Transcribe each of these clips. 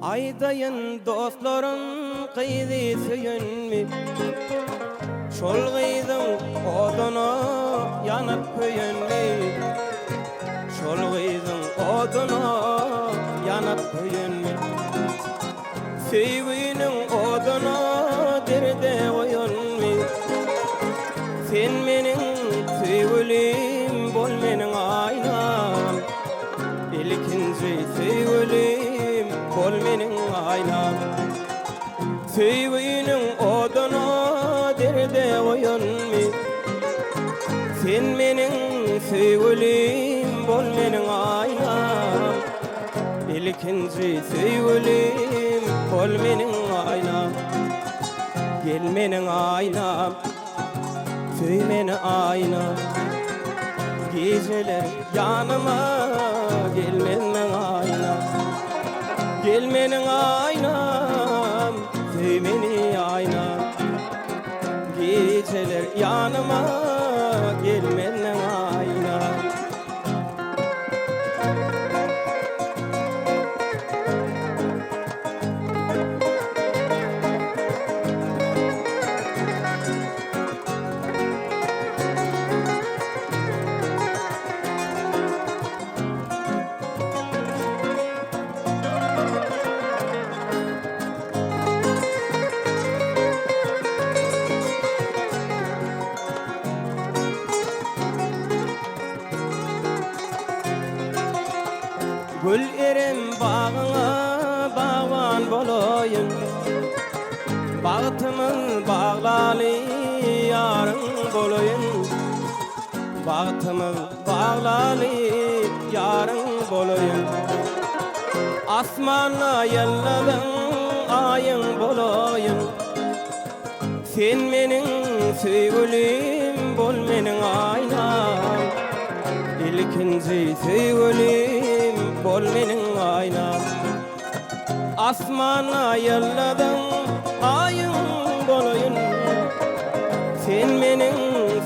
Aydayın dostlarım qyzy süýünmi? Şol gyzyň oduna ýanyp köýünmi? Şol gyzyň oduna ýanyp köýünmi? Süýgüniň oduna derde goýunmi? Sen meniň süýgülim bol meniň aýnam. İlkinji süýgülim bol meniň aýnam. Süýgüniň oduna derde goýunmi? Sen meniň süýgülim bol meniň aýnam. İlkinji süýgülim bol meniň aýnam. Gel meniň aýnam, süý meni aýnam. Geceler yanıma gel meniň aýnam. Gel meniň aýnam, süý meni aýnam. Geceler yanıma gel meniň aýnam. Gül erem bagyna bagwan boloýyn. Bagtymyň baglaly ýaryň boloýyn. Bagtymyň baglaly ýaryň boloýyn. Asmana ýalladan aýyň boloýyn. Sen meniň süýgülim bol meniň aýnam. İlkinji süýgülim bol meniň aýnam. Asmana ýalladan aýyň boloýyn. Sen meniň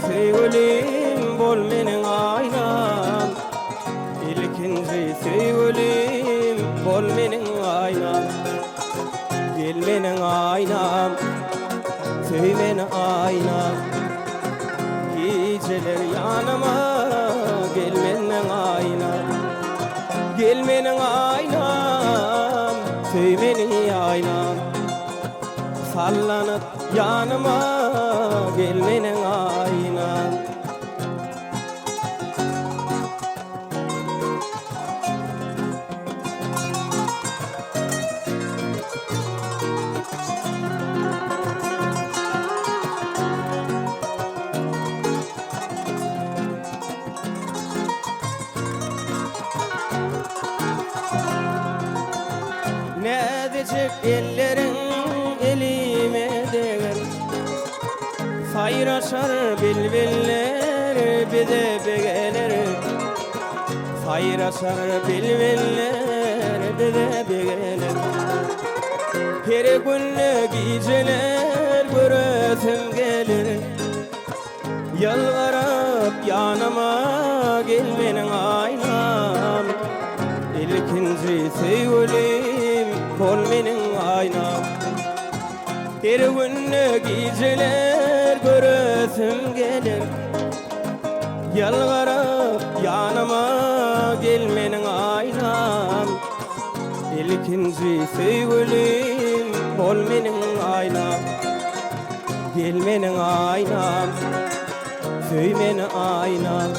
süýgülim bol meniň aýnam. İlkinji süýgülim bol meniň aýnam. Gel meniň aýnam, süý meni aýnam. Geceler yanıma gel meniň aýnam. Gel meniň aýnam, süý meni aýnam. Sallanyp yanıma gel meniň aýnam. Nädejek elleriň elime deger. Saýraşar bilbiller bize begeler. Saýraşar bilbiller bize begeler. Her günle geceler göresim gelir. Yalvarap yanıma gel meniň aýnam. İlkinji süýgülim bol meniň aýnam. Her günle geceler göresim gelir. Yalvarap yanıma gel meniň aýnam. İlkinji süýgülim bol meniň aýnam. Gel meniň aýnam, süý meni aýnam.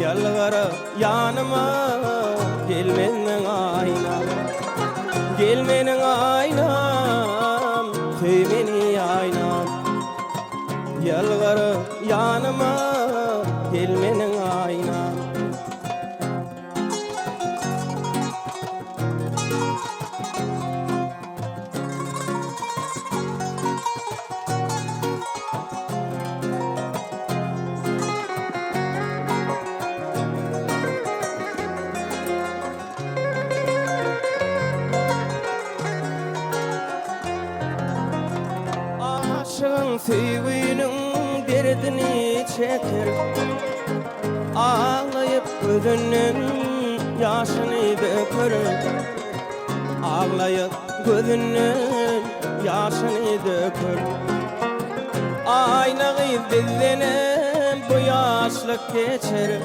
Yalvarap yanıma gel meniň aýnam. Gel meniň aýnam, süý meni aýnam. Yalvarap yanıma gel meniň aýnam. Süýgüniň derdini çeker. Ağlayıp gözünden yaşını döker. Ağlayıp gözünün yaşını dökür. Aynayı bizlenem bu yaşlık geçer.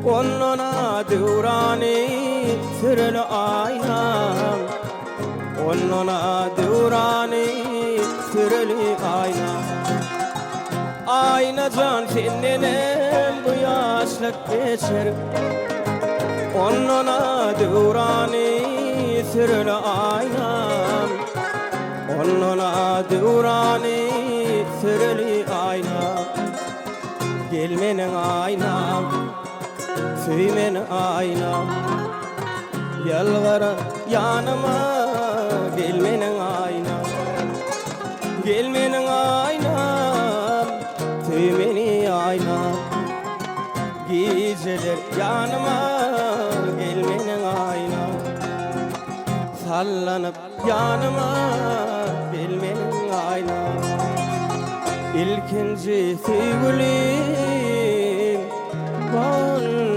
Onuna duranı sürülü aynam. Onuna duranı sürülü aynam. Ayna can sendenem bu yaşlık geçer. Onuna duranı sürülü aynam. Onuna duranı sürülü aynam. Gelmenin aynam, söymenin aynam. Yalvara yanıma gelmenin aynam. Gelmenin aynam, söymenin aynam. Geceler yanıma gelmenin aynam. Sallanıp yanıma gelmenin aynam. İlkinci sevgilim var.